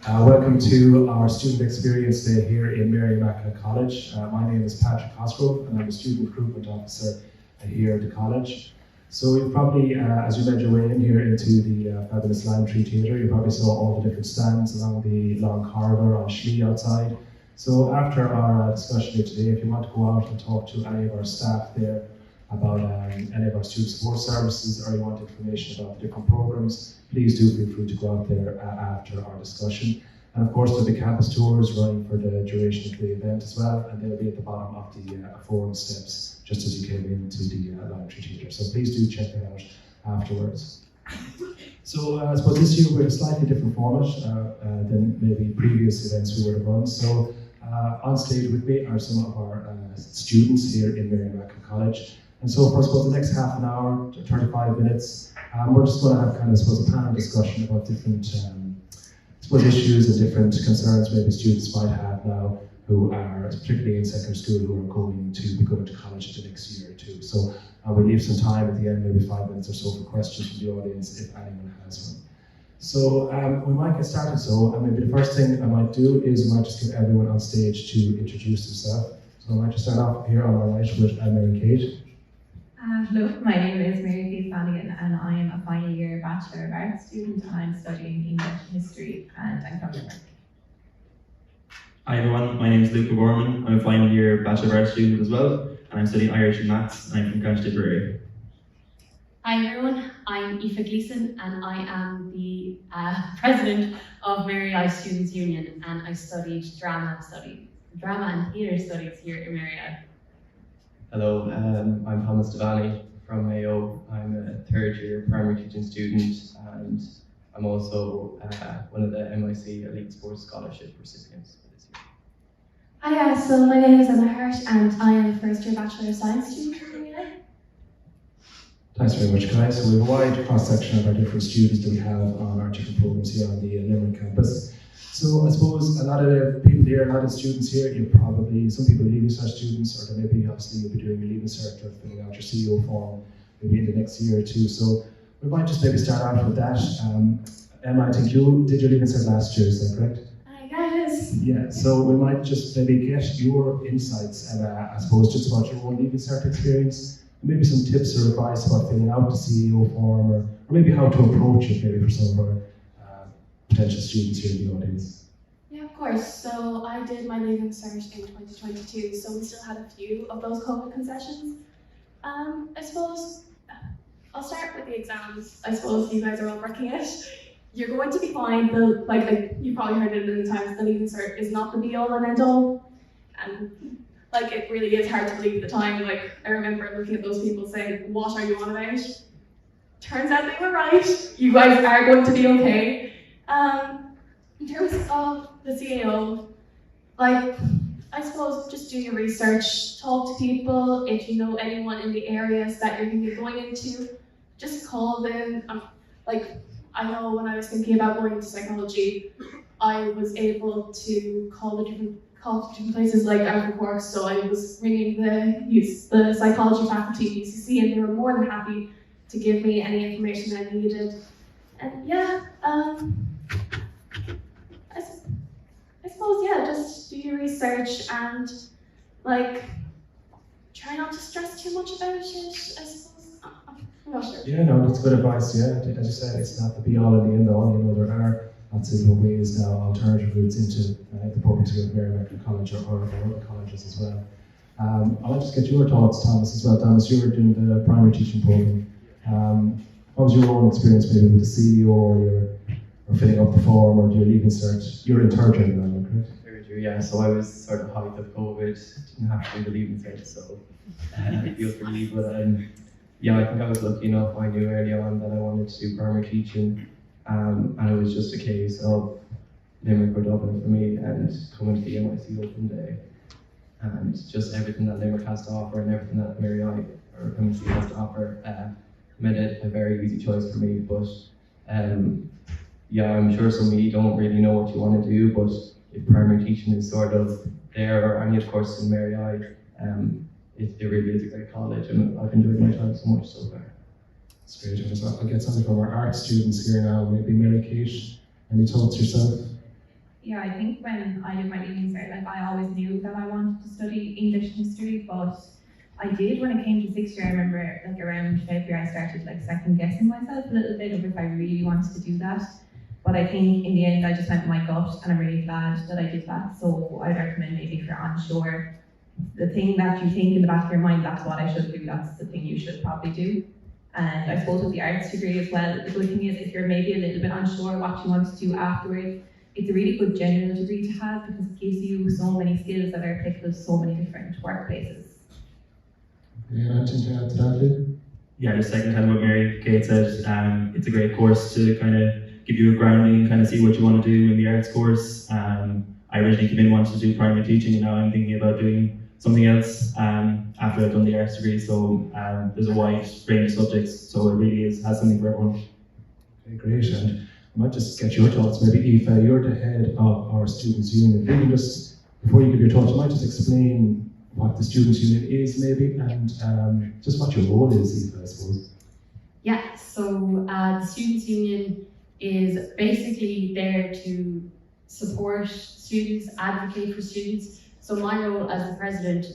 Welcome to our student experience day here in Mary Immaculate College. My name is Patrick Cosgrove and I'm a Student Recruitment Officer here at the college. So you've probably, as you made your way in here into the fabulous Lime Tree Theatre, you probably saw all the different stands along the long corridor on Schlee outside. So after our discussion here today, if you want to go out and talk to any of our staff there about any of our student support services, or you want information about the different programs, please do feel free to go out there after our discussion. And of course, there'll be campus tours running for the duration of the event as well, and they'll be at the bottom of the forum steps, just as you came into the Lime Tree Theatre. So please do check that out afterwards. So I suppose this year we're in a slightly different format than maybe previous events we would have run. So on stage with me are some of our students here in Mary Immaculate College. And so for, I suppose, the next half an hour to 35 minutes, we're just going to have kind of, I suppose, a panel discussion about different issues and different concerns maybe students might have now who are, particularly in secondary school, who are going to be going to college the next year or two. So we'll leave some time at the end, maybe 5 minutes or so, for questions from the audience if anyone has one. So we might get started. So maybe the first thing I might do is I might just get everyone on stage to introduce themselves. So I might just start off here on our right with Mary Kate. Hello, my name is Mary Kate Flanagan and I am a final year Bachelor of Arts student and I'm studying English and History and I'm from Limerick. Hi everyone, my name is Luke Gorman. I'm a final year Bachelor of Arts student as well and I'm studying Irish and Maths and I'm from County Tipperary. Hi everyone, I'm Aoife Gleeson and I am the president of Mary I Students' Union and I studied drama and theatre studies here in Mary I. Hello, I'm Thomas Devaney from Mayo. I'm a third year primary teaching student and I'm also one of the MISU Elite Sports Scholarship recipients for this year. Hi, so my name is Emma Hart and I am a first year Bachelor of Science student from MIU. Thanks very much, guys. So we have a wide cross-section of our different students that we have on our different programs here on the Limerick campus. So I suppose a lot of the people here, a lot of the students here, you probably, some people are Leaving Cert students, or then maybe obviously you'll be doing your Leaving Cert or filling out your CEO form maybe in the next year or two. So we might just maybe start out with that. Emma, I think you did your Leaving Cert last year, is that correct? Yes. Yeah, so we might just maybe get your insights and I suppose just about your own Leaving Cert experience, maybe some tips or advice about filling out the CEO form, or maybe how to approach it maybe for some of our potential students here in the audience. Yeah, of course. So I did my Leaving Cert in 2022, so we still had a few of those COVID concessions. I suppose I'll start with the exams. I suppose you guys are all working it. You're going to be fine. Like you probably heard it a million times, the Leaving Cert is not the be all and end all. And like it really is hard to believe at the time. Like I remember looking at those people saying, "What are you on about?" Turns out they were right. You guys are going to be okay. In terms of the CAO, like, I suppose just do your research, talk to people. If you know anyone in the areas that you're going to be going into, just call them. I know when I was thinking about going into psychology, I was able to call the different places like out of Cork, so I was ringing the psychology faculty at UCC and they were more than happy to give me any information I needed. And yeah, I suppose, yeah, just do your research and, like, try not to stress too much about it, I suppose. I'm not sure. Yeah, no, that's good advice, yeah. As you said, it's not the be-all and the end-all. You know, there are lots of ways now, alternative routes into the programs here at Mary Immaculate College or other colleges as well. I'll just get your thoughts, Thomas, as well. Thomas, you were doing the primary teaching program. What was your own experience maybe with the CEO or filling up the form or your Leaving Cert? You're in third year now, correct? Third year, yeah. So I was sort of height of COVID, didn't have to do the Leaving Cert, so I feel for you. But yeah, I think I was lucky enough. I knew early on that I wanted to do primary teaching, and it was just a case of Limerick or Dublin for me, and coming to the MIC open day, and just everything that Limerick has to offer and everything that Mary I or MIC has to offer made it a very easy choice for me. But yeah, I'm sure some of you don't really know what you want to do, but if primary teaching is sort of there, or any of courses in Mary I, it really is a great college, and I've enjoyed my time so much so far. That's great. I'll get something from our art students here now. Maybe Mary Kate, any thoughts yourself? Yeah, I think when I did my leaving cert, like I always knew that I wanted to study English and history, but I did when it came to sixth year. I remember like around February I started like second guessing myself a little bit of if I really wanted to do that. But I think in the end I just went with my gut, and I'm really glad that I did that. So I'd recommend maybe if you're unsure, the thing that you think in the back of your mind, that's what I should do, that's the thing you should probably do. And I suppose with the arts degree as well, the good thing is if you're maybe a little bit unsure what you want to do afterwards, it's a really good general degree to have because it gives you so many skills that are applicable to so many different workplaces. Anything to add to that, Luke? Yeah, just second time what Mary Kate said, it's a great course to kind of give you a grounding and kind of see what you want to do in the arts course. I originally came in wanting to do primary teaching, and now I'm thinking about doing something else after I've done the arts degree. So there's a wide range of subjects, so it really has something for everyone. Okay, great. And I might just get your thoughts. Maybe Aoife, you're the head of our Students' Union. Maybe just, before you give your thoughts, you might just explain what the Students' Union is maybe, and just what your role is, Aoife, I suppose. Yeah, so the Students' Union is basically there to support students, advocate for students. So my role as the president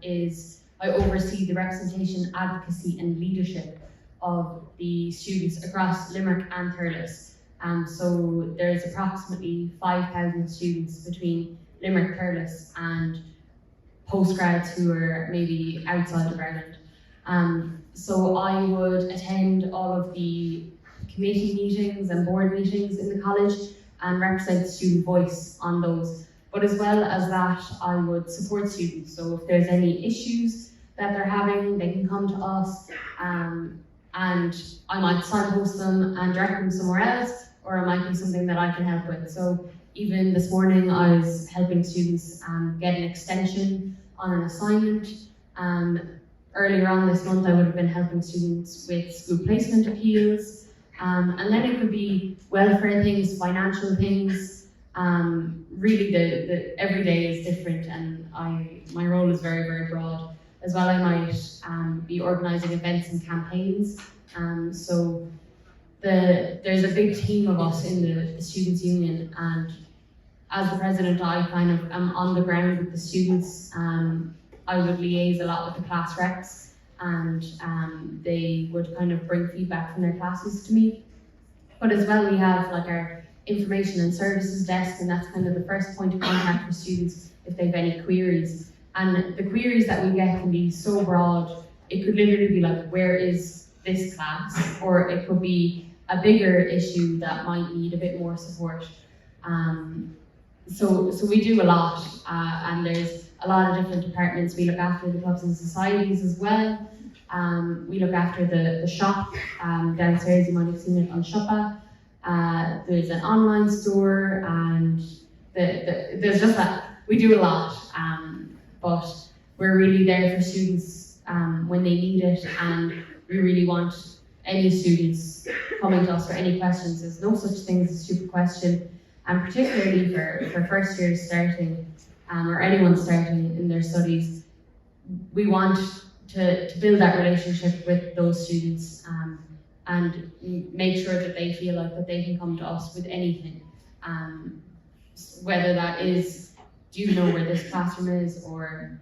is I oversee the representation, advocacy and leadership of the students across Limerick and Thurles. So there's approximately 5,000 students between Limerick, Thurles and postgrads who are maybe outside of Ireland. So I would attend all of the committee meetings and board meetings in the college and represent the student voice on those. But as well as that, I would support students. So if there's any issues that they're having, they can come to us and I might signpost them and direct them somewhere else, or it might be something that I can help with. So even this morning, I was helping students get an extension on an assignment. Earlier on this month, I would have been helping students with school placement appeals. And then it could be welfare things, financial things. Really, the every day is different, and my role is very, very broad. As well, I might be organising events and campaigns. So there's a big team of us in the Students' Union, and as the president, I kind of am on the ground with the students. I would liaise a lot with the class reps, and they would kind of bring feedback from their classes to me. But as well, we have like our information and services desk, and that's kind of the first point of contact for students if they have any queries. And the queries that we get can be so broad. It could literally be like, where is this class? Or it could be a bigger issue that might need a bit more support. So we do a lot, and there's a lot of different departments. We look after the clubs and societies as well. We look after the shop downstairs. You might have seen it on Shoppa. There's an online store, and there's just that. We do a lot, but we're really there for students when they need it, and we really want any students coming to us for any questions. There's no such thing as a stupid question, and particularly for first years starting, or anyone starting in their studies, we want to build that relationship with those students and make sure that they feel like that they can come to us with anything, whether that is, do you know where this classroom is, or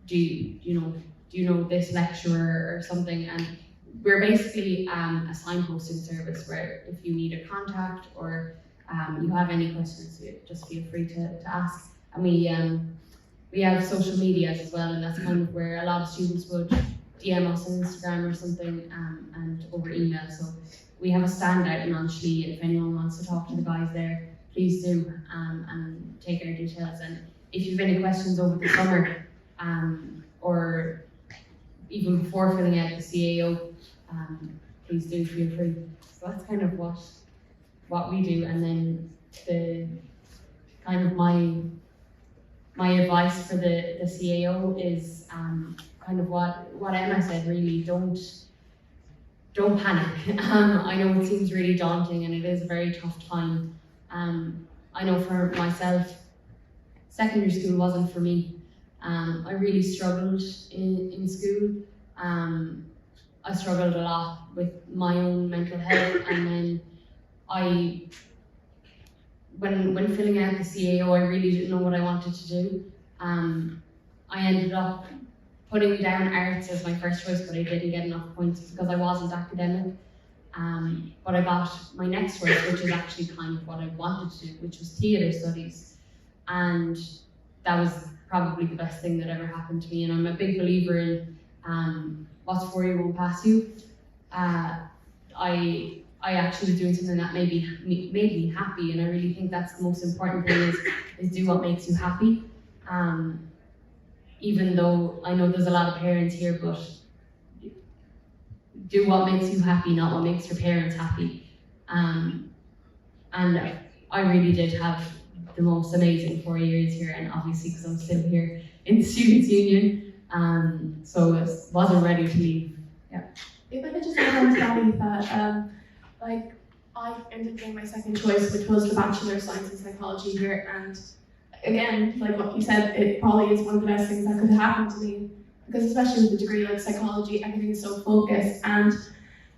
do you know this lecturer or something. And we're basically a signposting service where if you need a contact or you have any questions, just feel free to ask. And we have social medias as well, and that's kind of where a lot of students would DM us on Instagram or something, and over email. So we have a stand out in Anshlee, and if anyone wants to talk to the guys there, please do, and take our details. And if you have any questions over the summer, or even before filling out the CAO, please do feel free. So that's kind of what we do. And then the kind of my advice for the CAO is kind of what Emma said, really, don't panic. I know it seems really daunting, and it is a very tough time. I know for myself, secondary school wasn't for me. I really struggled in school. I struggled a lot with my own mental health, and then I when filling out the CAO, I really didn't know what I wanted to do. I ended up putting down arts as my first choice, but I didn't get enough points because I wasn't academic. But I got my next choice, which is actually kind of what I wanted to do, which was theatre studies. And that was probably the best thing that ever happened to me. And I'm a big believer in what's for you won't pass you. I actually was doing something that made me happy, and I really think that's the most important thing is do what makes you happy. Even though I know there's a lot of parents here, but do what makes you happy, not what makes your parents happy. And I really did have the most amazing 4 years here, and obviously because I'm still here in the Students' Union, so I wasn't ready to leave. Yeah. If I could just add on to that, like I ended up doing my second choice, which was the Bachelor of Science in Psychology here, and again, like what you said, it probably is one of the best things that could happen to me, because especially with the degree like psychology, everything is so focused, and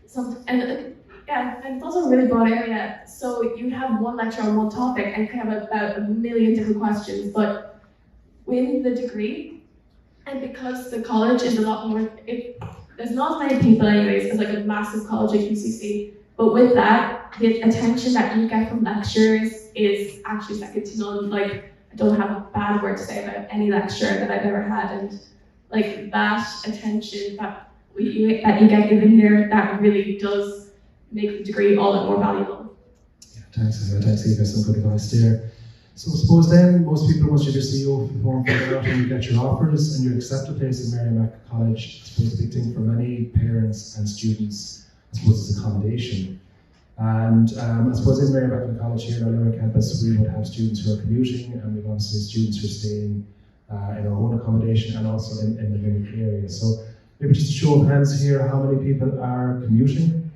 it's also a really broad area. So you have one lecture on one topic and can have about a million different questions, but with the degree, and because the college is a lot more, there's not as many people anyways, it's like a massive college at UCC, but with that, the attention that you get from lecturers is actually second to none. Like, I don't have a bad word to say about any lecturer that I've ever had, and like that attention that you get given here, that really does make the degree all that more valuable. Yeah, thanks Aoife, some good advice there. So I suppose then, most people, once you do CEO form filled out and you get your offers and you accept a place in Merrimack College, I suppose the big thing for many parents and students, I suppose, is accommodation. And I suppose in Merrimack College here on our campus, we would have students who are commuting, and we've obviously students who are staying in our own accommodation and also in the Limerick area. So maybe just a show of hands here, how many people are commuting?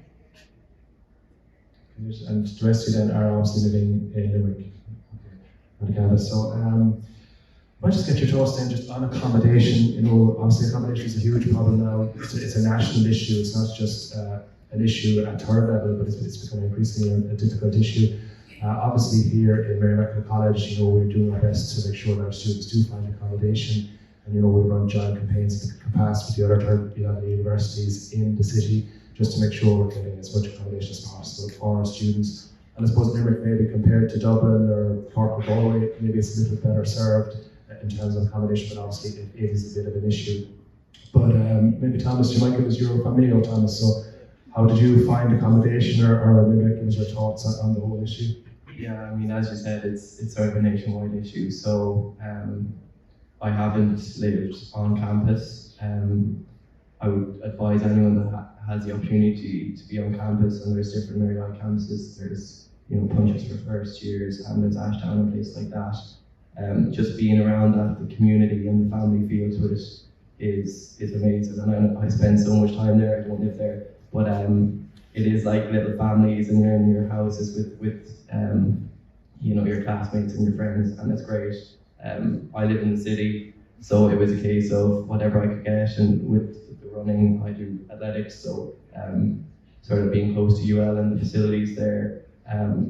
And the rest of you then are obviously living in Limerick on the campus. So I might just get your thoughts then just on accommodation. You know, obviously accommodation is a huge problem now. It's a national issue. It's not just an issue at third level, but it's becoming increasingly a difficult issue. Obviously here in Merrimack College, you know, we're doing our best to make sure that our students do find accommodation. And you know, we run joint campaigns to compass with the other third level universities in the city, just to make sure we're getting as much accommodation as possible for our students. And I suppose Limerick, maybe compared to Dublin or Cork or Galway, maybe it's a little better served in terms of accommodation, but obviously it is a bit of an issue. But maybe Thomas, you might give us your familial, Thomas. So how did you find accommodation, or maybe give us your thoughts on the whole issue? Yeah, I mean, as you said, it's sort of a nationwide issue. So I haven't lived on campus. I would advise anyone that has the opportunity to be on campus, and there's different Mary I campuses. There's, you know, Punches for first years, Hamlin's, Ashtown, and places like that. Just being around that, the community and the family feel to it is amazing. And I spend so much time there. I don't live there, but it is like little families, and you're in your houses with you know, your classmates and your friends, and it's great. I live in the city, so it was a case of whatever I could get, and with the running, I do athletics, so sort of being close to UL and the facilities there,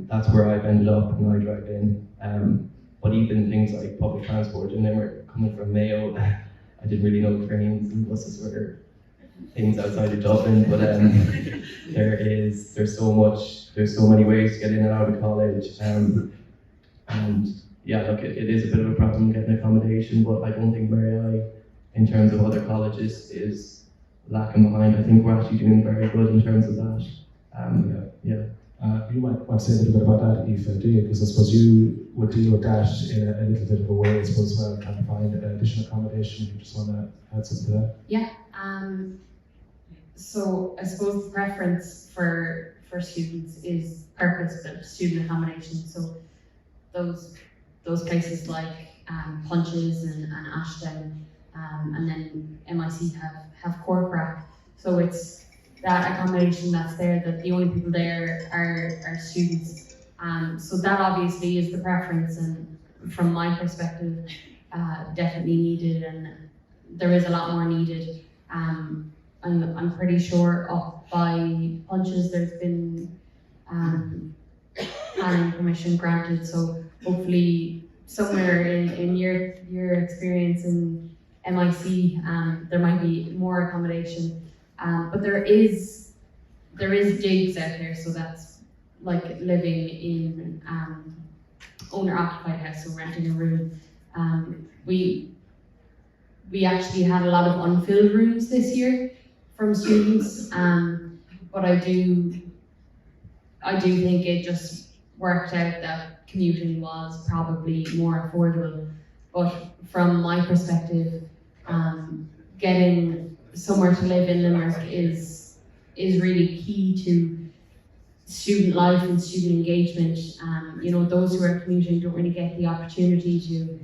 that's where I've ended up, and I drive in. But even things like public transport, and then we're coming from Mayo, I didn't really know trains and buses were things outside of Dublin, but there's so many ways to get in and out of college, and yeah, look, it is a bit of a problem getting accommodation, but I don't think Mary I, in terms of other colleges, is lacking behind. I think we're actually doing very good in terms of that. You might want to say a little bit about that, Aoife, do you? Because I suppose you would deal with that in a little bit of a way, I suppose, as well, trying to find additional accommodation. You just want to add something to that? Yeah. So I suppose the preference for students is purpose-built student accommodation. So those places like Punches and Ashdown, and then MIC have Corkrack. So it's that accommodation that's there, that the only people there are students. So that obviously is the preference, and from my perspective, definitely needed, and there is a lot more needed. I'm pretty sure up by Punches there's been planning permission granted. So hopefully somewhere in your experience in MIC, there might be more accommodation. But there is gigs out there, so that's like living in owner-occupied house, so renting a room. We actually had a lot of unfilled rooms this year from students, but I do think it just worked out that commuting was probably more affordable. But from my perspective, getting somewhere to live in Limerick is really key to student life and student engagement. Those who are commuting don't really get the opportunity to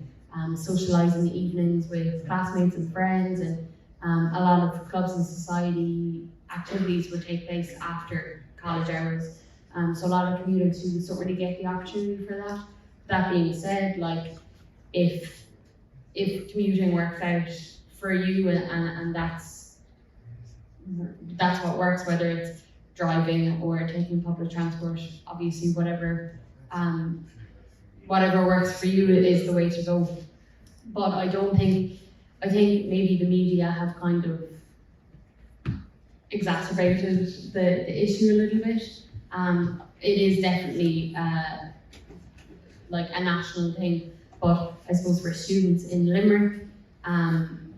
socialise in the evenings with classmates and friends, and a lot of clubs and society activities would take place after college hours. So a lot of commuting students don't really get the opportunity for that. That being said, like if commuting works out for you and that's what works, whether it's driving or taking public transport, obviously whatever works for you is the way to go. But I think maybe the media have kind of exacerbated the issue a little bit. It is definitely like a national thing, but I suppose for students in Limerick,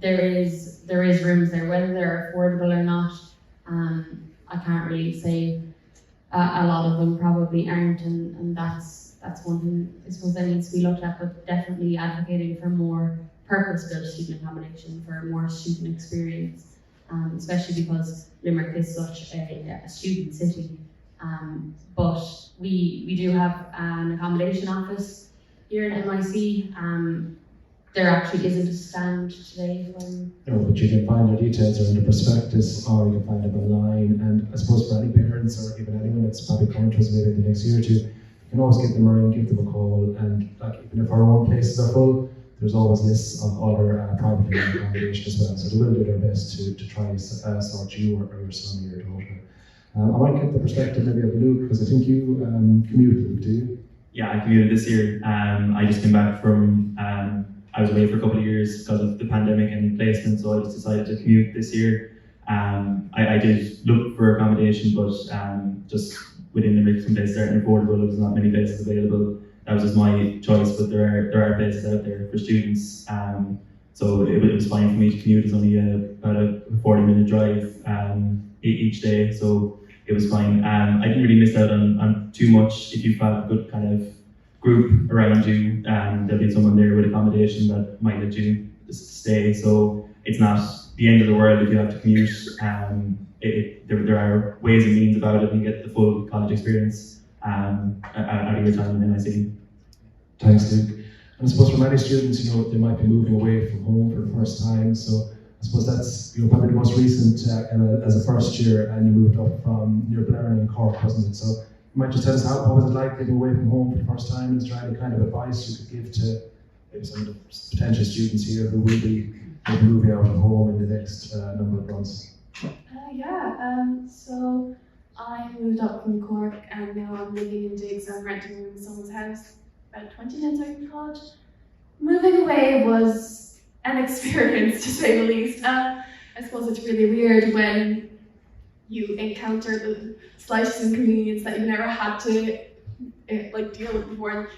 there is rooms there, whether they're affordable or not. I can't really say. A lot of them probably aren't, and that's one thing I suppose that needs to be looked at. But definitely advocating for more purpose-built student accommodation, for more student experience, especially because Limerick is such a student city. But we do have an accommodation office here in MIC. There actually isn't a stand today. No, but you can find their details or in the prospectus, or you can find them online. And I suppose for any parents or even anyone that's probably coming to us maybe the next year or two, you can always give them a ring, give them a call, and like even if our own places are full, there's always lists of other privately owned accommodation as well. So they will do their best to try and sort you or your son or your daughter. I might get the perspective maybe of Luke, because I think you commuted, do you? Yeah, I commuted this year. I just came back from, I was away for a couple of years because of the pandemic and placement, so I just decided to commute this year. I did look for accommodation, but just within the Limerick, some places aren't affordable. There's not many places available. That was just my choice, but there are places out there for students. So it was fine for me to commute. It's only about a 40-minute drive each day, so it was fine. I didn't really miss out on too much. If you've got a good kind of group around you, there'll be someone there with accommodation that might let you just stay. So it's not the end of the world if you have to commute. There are ways and means about it, and you get the full college experience out of your time in MIC. Thanks, Luke. And I suppose for many students, they might be moving away from home for the first time. So I suppose that's probably the most recent as a first year, and you moved up from near Blair in Cork, wasn't it? So you might just tell us what was it like living away from home for the first time, and is there any kind of advice you could give to maybe some of the potential students here who will be moving out of home in the next number of months? So I moved up from Cork, and now I'm living in Diggs. I'm renting a room in someone's house, about 20 minutes away from college. Moving away was an experience, to say the least. I suppose it's really weird when you encounter the slightest inconvenience that you've never had to deal with before.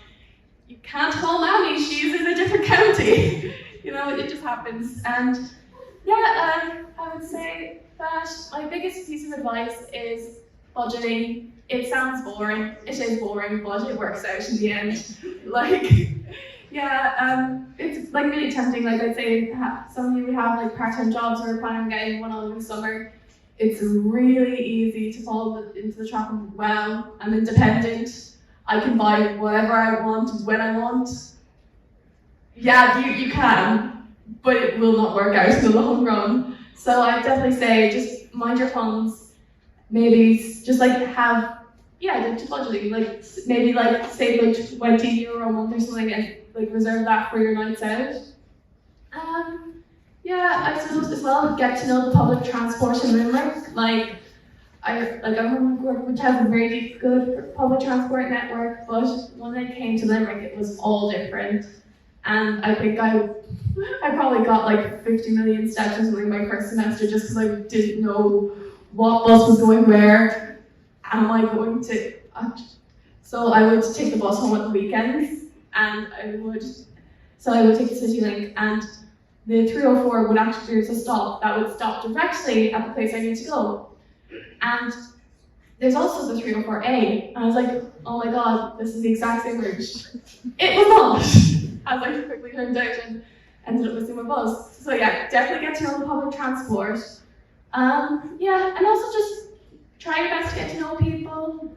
You can't call Mammy, she's in a different county. It just happens. And I would say that my biggest piece of advice is budgeting. It sounds boring. It is boring, but it works out in the end. It's really tempting. I'd say some of you would have part-time jobs or are planning on getting one on in the summer. It's really easy to fall into the trap of, well, I'm independent. I can buy whatever I want when I want. Yeah, you can, but it will not work out in the long run. So I definitely say just mind your funds. Maybe just have just budgeting. Maybe save €20 a month or something and reserve that for your nights out. I suppose as well get to know the public transport in Limerick. I'm from Gordon, which has a very good public transport network, but when I came to Limerick, it was all different. And I think I probably got like 50 million steps or something my first semester just because I didn't know what bus was going where. Am I going to? So I would take the bus home at the weekends, and I would take the City Link, and the 304 would actually, there's a stop that would stop directly at the place I need to go. And there's also the 304A, and I was like, oh my god, this is the exact same route. It was not, as I quickly learned out and ended up missing my bus. So yeah, definitely get to know the public transport. Yeah, and also just try your best to get to know people.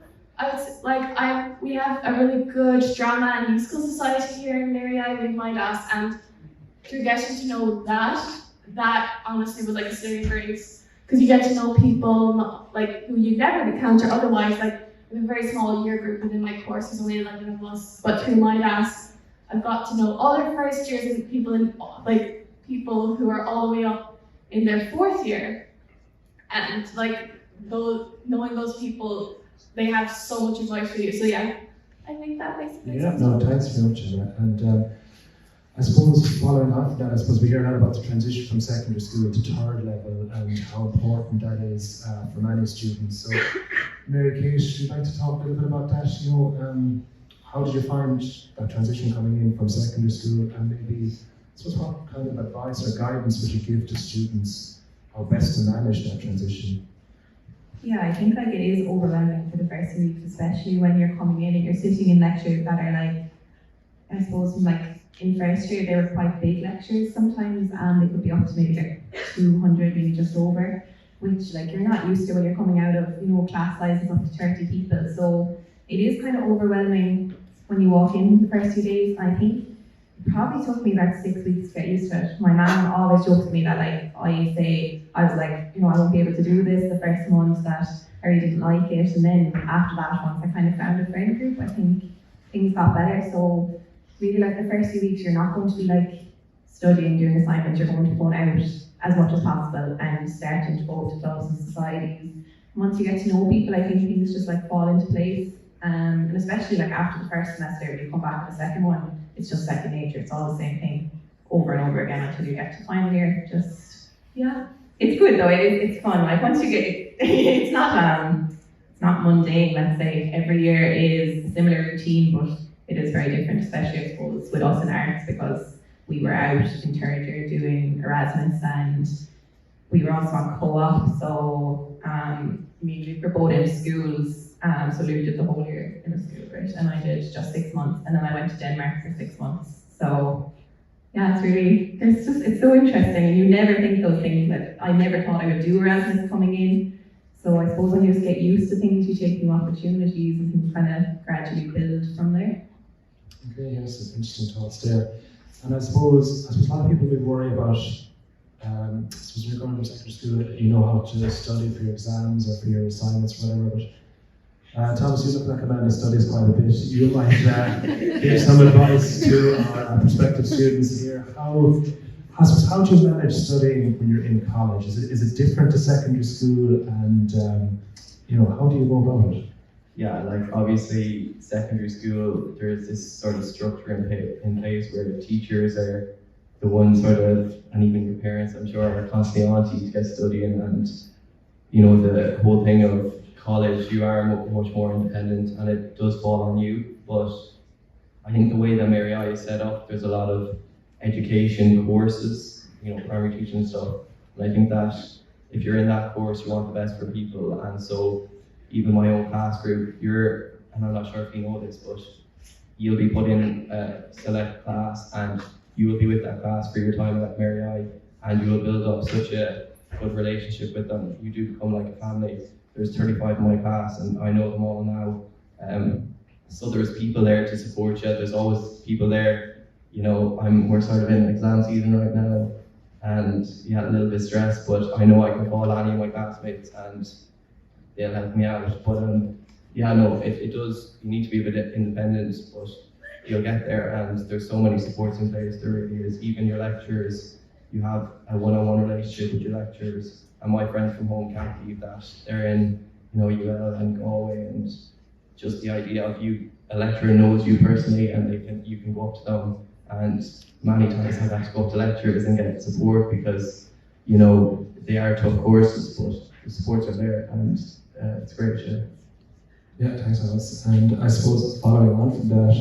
We have a really good drama and musical society here in Mary I with my class, and through getting to know that honestly was like a saving grace, because you get to know people like who you never encounter otherwise. Like, we have a very small year group within my course, there's only 11 of us, but through my class, I've got to know other first years and people who are all the way up in their fourth year, and knowing those people, they have so much advice for you. So yeah, I think that makes sense. Yeah, no, thanks very much, Emma. And I suppose following on from that, I suppose we hear a lot about the transition from secondary school to third level and how important that is for many students. So, Mary Kate, would you like to talk a little bit about that? You know, how did you find that transition coming in from secondary school, and maybe, I suppose, what kind of advice or guidance would you give to students how best to manage that transition? Yeah, I think like it is overwhelming for the first few weeks, especially when you're coming in and you're sitting in lectures that are like, I suppose like in first year they were quite big lectures sometimes, and they could be up to maybe like 200, maybe just over, which like you're not used to when you're coming out of, you know, class sizes up to 30 people. So it is kind of overwhelming when you walk in the first few days. I think it probably took me about 6 weeks to get used to it. My mum always jokes with me that like I was like, you know, I won't be able to do this the first month, that I really didn't like it, and then after that, once I kind of found a friend group, I think things got better. So really, like the first few weeks, you're not going to be like studying, doing assignments, you're going to go out as much as possible and starting to go to clubs and societies. Once you get to know people, I think things just like fall into place. And especially like after the first semester, when you come back to the second one, it's just second nature. It's all the same thing over and over again until you get to final year. Just, yeah, it's good though. It's fun. Like once you get, it's not mundane. Let's say every year is a similar routine, but it is very different, especially I suppose with us in arts, because we were out in third year doing Erasmus, and we were also on co-op. So we were both in schools. So Lou did the whole year in a school, right? And I did just 6 months, and then I went to Denmark for 6 months. So yeah, it's so interesting, and you never think those things. That I never thought I would do Erasmus coming in. So I suppose when you just get used to things, you take new opportunities and things kind of gradually build from there. Okay, yes, some interesting thoughts there. And I suppose a lot of people would worry about, I suppose when you're going to secondary school, you know how to study for your exams or for your assignments or whatever, but Thomas, you look like a man who studies quite a bit. You might give some advice to our prospective students here. How do you manage studying when you're in college? Is it different to secondary school, and how do you go about it? Yeah, like obviously secondary school, there's this sort of structure in place where the teachers are the ones sort of, and even your parents, I'm sure, are constantly on to you to get studying, and you know, the whole thing of college, you are much more independent, and it does fall on you. But I think the way that Mary I is set up, there's a lot of education courses, you know, primary teaching and stuff, and I think that if you're in that course, you want the best for people. And so even my own class group, and I'm not sure if you know this, but you'll be put in a select class, and you will be with that class for your time at Mary I, and you will build up such a good relationship with them. You do become like a family. There's 35 in my class, and I know them all now. So there's people there to support you. There's always people there. You know, we're sort of in exam season right now, and yeah, a little bit stressed, but I know I can call any of my classmates and they'll help me out. But yeah, no, it does. You need to be a bit independent, but you'll get there. And there's so many supports in place. There really is. Even your lecturers, you have a one-on-one relationship with your lecturers. And my friends from home can't believe that. They're in UL and Galway, and just the idea of a lecturer knows you personally and you can go up to them, and many times I've had to go up to lecturers and get support because they are tough courses, but the supports are there, and it's great. Yeah, thanks, Alice. And I suppose following on from that,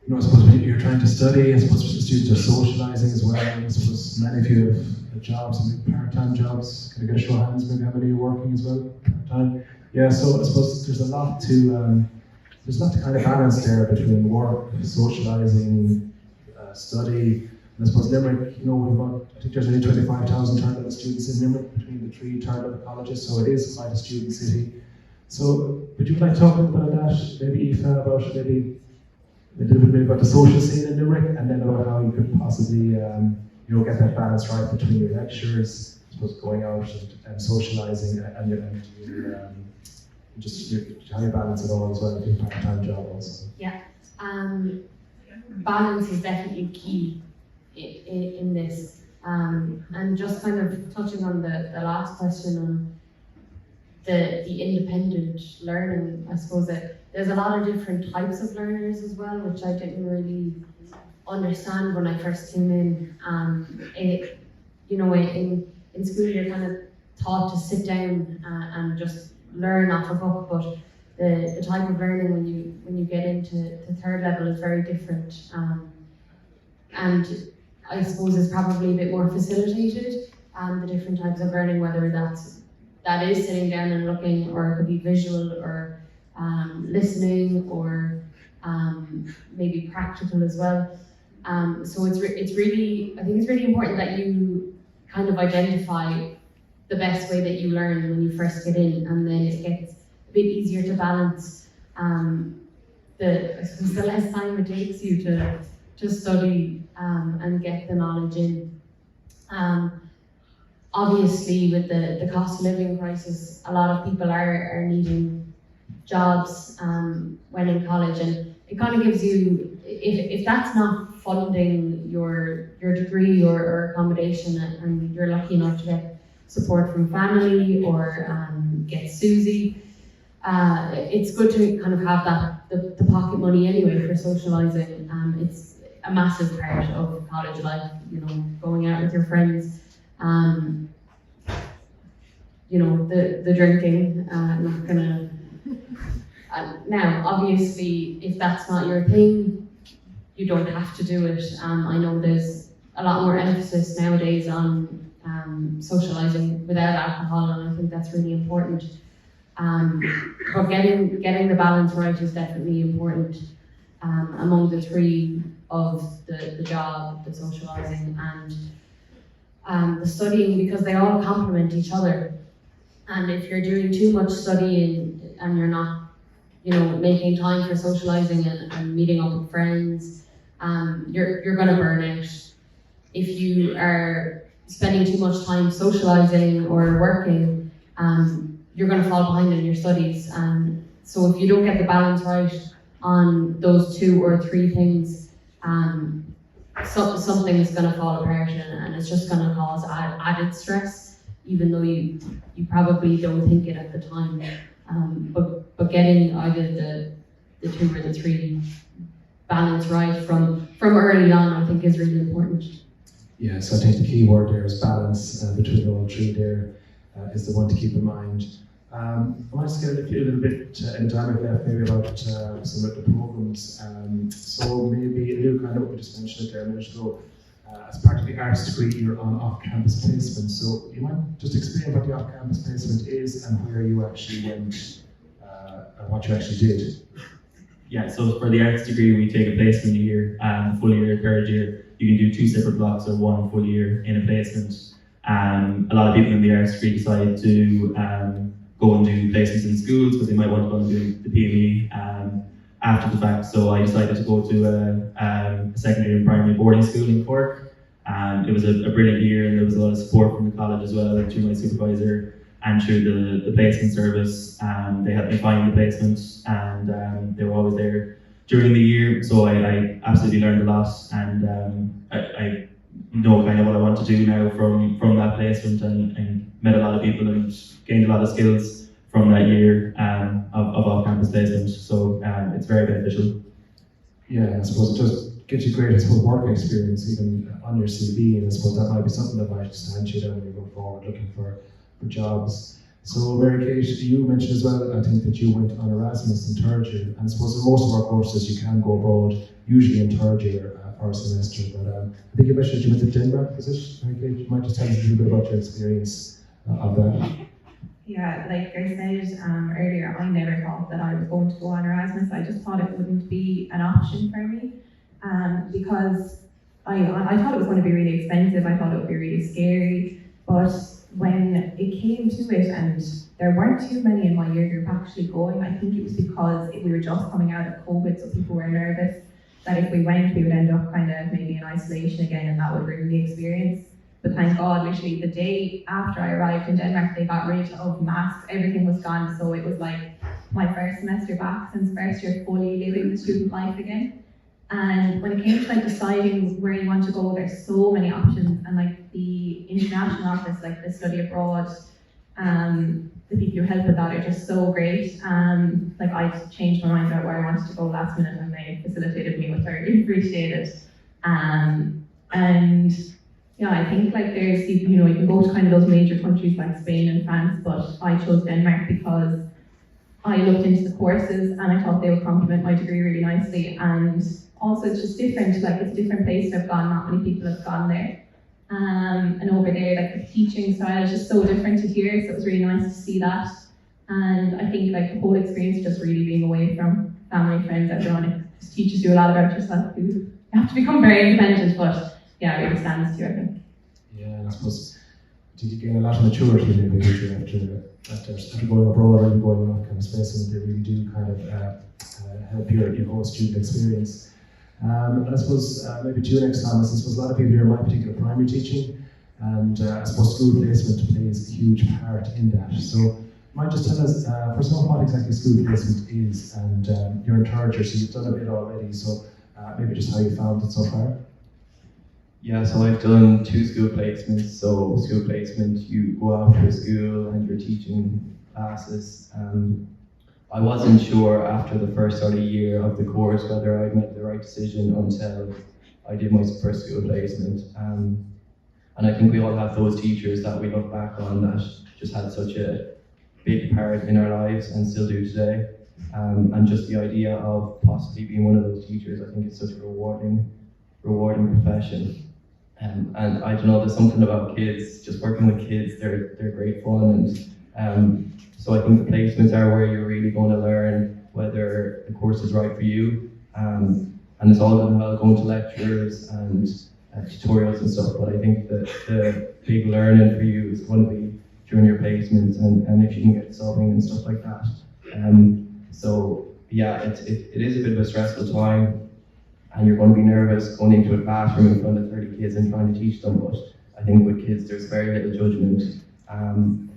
I suppose when you're trying to study, I suppose the students are socialising as well. I suppose many of you have jobs, maybe part-time jobs. Can I get a show of hands? Maybe how many are working as well, part-time? Yeah, so I suppose there's a lot to kind of balance there between work, socialising, study. And I suppose Limerick, I think there's only 25,000 third-level students in Limerick between the 3 third-level colleges, so it is quite a student city. So would you like to talk a little bit about that, maybe Aoife, about maybe a little bit about the social scene in Limerick, and then about how you could possibly get that balance right between your lectures, I suppose going out and socialising and how you balance it all as well with your part-time job also. Yeah, balance is definitely key in this. And just kind of touching on the last question on the independent learning, I suppose that there's a lot of different types of learners as well, which I didn't really understand when I first came in. In school you're kind of taught to sit down and just learn off a book, but the type of learning when you get into the third level is very different, and I suppose it's probably a bit more facilitated. The different types of learning, whether that is sitting down and looking, or it could be visual, or listening, or maybe practical as well. So I think it's really important that you kind of identify the best way that you learn when you first get in, and then it gets a bit easier to balance the less time it takes you to study and get the knowledge in. Obviously, with the cost of living crisis, a lot of people are needing jobs when in college, and it kind of gives you, if that's not funding your degree or accommodation, and you're lucky enough to get support from family or get Susie, it's good to kind of have the pocket money anyway for socialising. It's a massive part of college life, going out with your friends. The drinking, not gonna. Now, obviously, if that's not your thing, you don't have to do it. I know there's a lot more emphasis nowadays on socialising without alcohol, and I think that's really important. But getting the balance right is definitely important among the 3 of the job, the socialising, and the studying, because they all complement each other. And if you're doing too much studying and you're not, making time for socialising and meeting up with friends, you're going to burn out. If you are spending too much time socialising or working, you're going to fall behind in your studies. So if you don't get the balance right on those 2 or 3 things, something is going to fall apart, and it's just going to cause added stress, even though you probably don't think it at the time. But getting either the 2 or the 3 balance right from early on, I think, is really important. Yeah, so I think the key word there is balance between all 3 there is the one to keep in mind. I want to get a little bit in time left, maybe about some of the programs. So maybe Luke, I know we just mentioned it there a minute ago. As part of the arts degree, you're on off-campus placement. So you might just explain what the off-campus placement is and where you actually went and what you actually did. Yeah, so for the arts degree, we take a placement a year, full year, third year. You can do 2 separate blocks or 1 full year in a placement. A lot of people in the arts degree decide to go and do placements in schools because they might want to go and do the PME after the fact. So I decided to go to a secondary and primary boarding school in Cork. It was a brilliant year, and there was a lot of support from the college as well, through my supervisor and through the placement service. They helped me find the placement, and they were always there during the year. So I absolutely learned a lot, and I know kind of what I want to do now from that placement, and met a lot of people and gained a lot of skills from that year of off-campus placement. So it's very beneficial. Yeah, I suppose it just gives you great, I suppose, work experience even on your CV, and I suppose that might be something that might stand you down when you go forward looking for jobs. So Mary Kate, you mentioned as well, I think that you went on Erasmus in third year, and I suppose in most of our courses you can go abroad, usually in third year for a semester, but I think you mentioned that you went to Denmark, is it? Mary Kate, you might just tell us a little bit about your experience of that. Yeah, like I said earlier, I never thought that I was going to go on Erasmus. I just thought it wouldn't be an option for me, because I thought it was going to be really expensive. I thought it would be really scary. But when it came to it, and there weren't too many in my year group actually going, I think it was because we were just coming out of COVID, so people were nervous that if we went, we would end up kind of maybe in isolation again, and that would ruin the experience. But thank God, literally the day after I arrived in Denmark, they got rid of masks, everything was gone. So it was like my first semester back since first year, fully living the student life again. And when it came to like deciding where you want to go, there's so many options. And like the international office, like the study abroad, the people who help with that are just so great. Like I changed my mind about where I wanted to go last minute, and they facilitated me, which I really appreciated. And yeah, I think like there's, you know, you can go to kind of those major countries like Spain and France, but I chose Denmark because I looked into the courses and I thought they would complement my degree really nicely. And also it's just different, like it's a different place I've gone, not many people have gone there. And over there, like the teaching style is just so different to here, so it was really nice to see that. And I think like the whole experience just really being away from family, friends, everyone, it just teaches you a lot about yourself. You have to become very independent, but yeah, it really stands to you, I think. Yeah, I suppose did you gain a lot of maturity maybe after going abroad or going off kind of space, and they really do kind of help your whole student experience. And I suppose maybe to you next time, I suppose a lot of people here might be thinking of primary teaching, and I suppose school placement plays a huge part in that. So you might just tell us, first of all, what exactly school placement is, and you're in third year, so you've done a bit already, so maybe just how you found it so far. Yeah, so I've done 2 school placements. So school placement, you go out to a school and you're teaching classes. I wasn't sure after the first sort of year of the course whether I'd made the right decision until I did my first school placement. And I think we all have those teachers that we look back on that just had such a big part in our lives and still do today. And just the idea of possibly being one of those teachers, I think it's such a rewarding profession. And I don't know, there's something about kids, just working with kids, they're great fun. And so I think the placements are where you're really going to learn whether the course is right for you. And it's all good and well going to lectures and tutorials and stuff, but I think that the big learning for you is going to be during your placements and if you can get subbing and stuff like that. So yeah, it is a bit of a stressful time. And you're going to be nervous going into a classroom in front of 30 kids and trying to teach them, but I think with kids there's very little judgment, and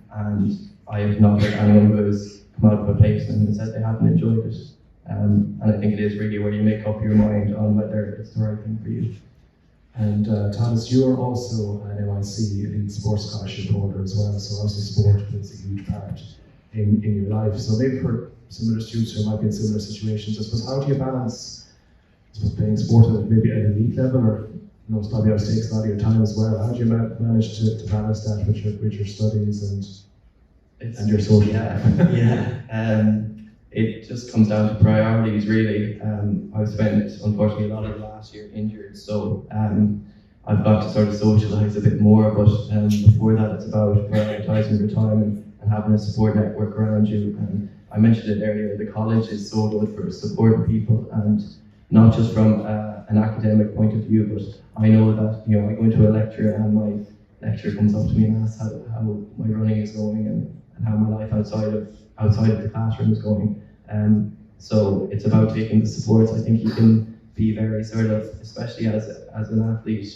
I have not heard anyone who has come out of a placement and said they haven't enjoyed it, and I think it is really where you make up your mind on whether it's the right thing for you. And Thomas, you're also an MIC Elite Sports Scholarship holder as well, so obviously sport plays a huge part in your life. So maybe for similar students who might be in similar situations, I suppose, how do you balance playing sport at maybe an elite level, or it's probably takes a lot of your time as well. How do you manage to balance that with your studies and your social life? It just comes down to priorities, really. I've spent, unfortunately, a lot of the last year injured, so I've got to sort of socialise a bit more, but before that it's about prioritising your time and having a support network around you. And I mentioned it earlier, the college is so good for supporting people, and not just from an academic point of view, but I know that, I go into a lecture and my lecturer comes up to me and asks how my running is going and how my life outside of the classroom is going. So it's about taking the supports. I think you can be very sort of, especially as an athlete,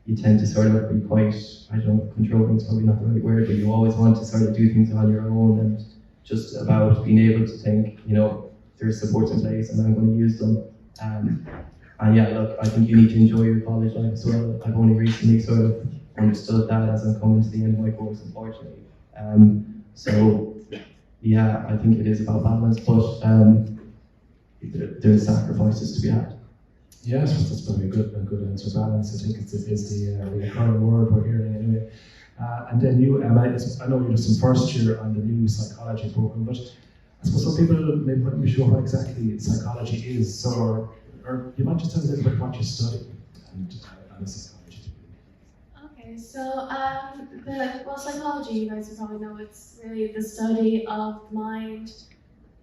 you tend to sort of be quite, controlling is probably not the right word, but you always want to sort of do things on your own, and just about being able to think, there's supports in place and I'm going to use them. And yeah, look, I think you need to enjoy your college life as well. I've only recently sort of understood that as I'm coming to the end of my course, unfortunately. So yeah, I think it is about balance, but there's sacrifices to be had. Yes, that's probably a good answer. Balance, I think is the recurring word we're hearing anyway. And then you, Emma, I know you're just in first year on the new psychology program, but I suppose some people may not be sure what exactly psychology is. So, or you might just tell us a little bit what you study and the psychology. Okay, so psychology, you guys probably know, it's really the study of the mind,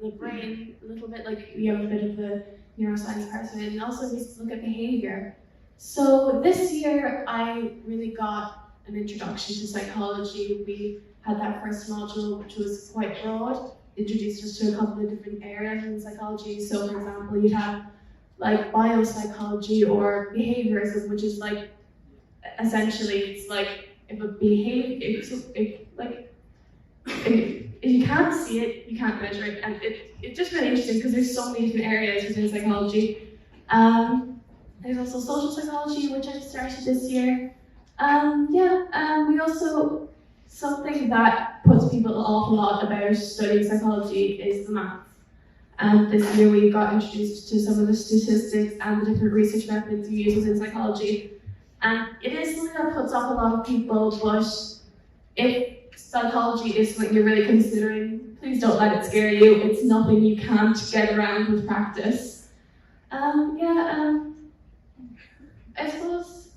the brain, a little bit like you have a bit of the neuroscience part of it, and also we look at behavior. So this year I really got an introduction to psychology. We had that first module, which was quite broad, introduced us to a couple of different areas in psychology. So for example, you have like biopsychology or behaviorism, which is like essentially it's like if a behavior, if you can't see it, you can't measure it, and it's just really interesting because there's so many different areas within psychology. There's also social psychology, which I started this year. We also, something that puts people an awful lot about studying psychology is the maths. And this year we got introduced to some of the statistics and the different research methods you use within psychology. And it is something that puts off a lot of people, but if psychology is something you're really considering, please don't let it scare you. It's nothing you can't get around with practice. I suppose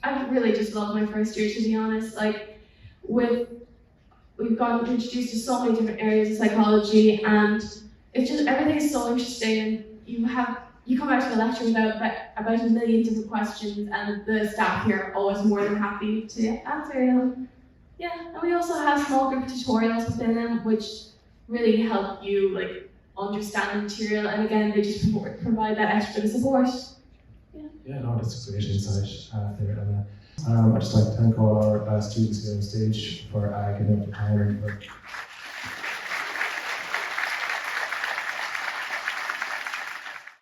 I really just loved my first year, to be honest. Like, we've gotten introduced to so many different areas of psychology, and it's just, everything is so interesting. You come out to a lecture with about a million different questions, and the staff here are always more than happy to answer them. And we also have small group tutorials within them, which really help you like understand the material, and again, they just provide that extra bit of support. Yeah, no, that's a great insight there, Emma. I'd just like to thank all our students here on stage for giving up the time and for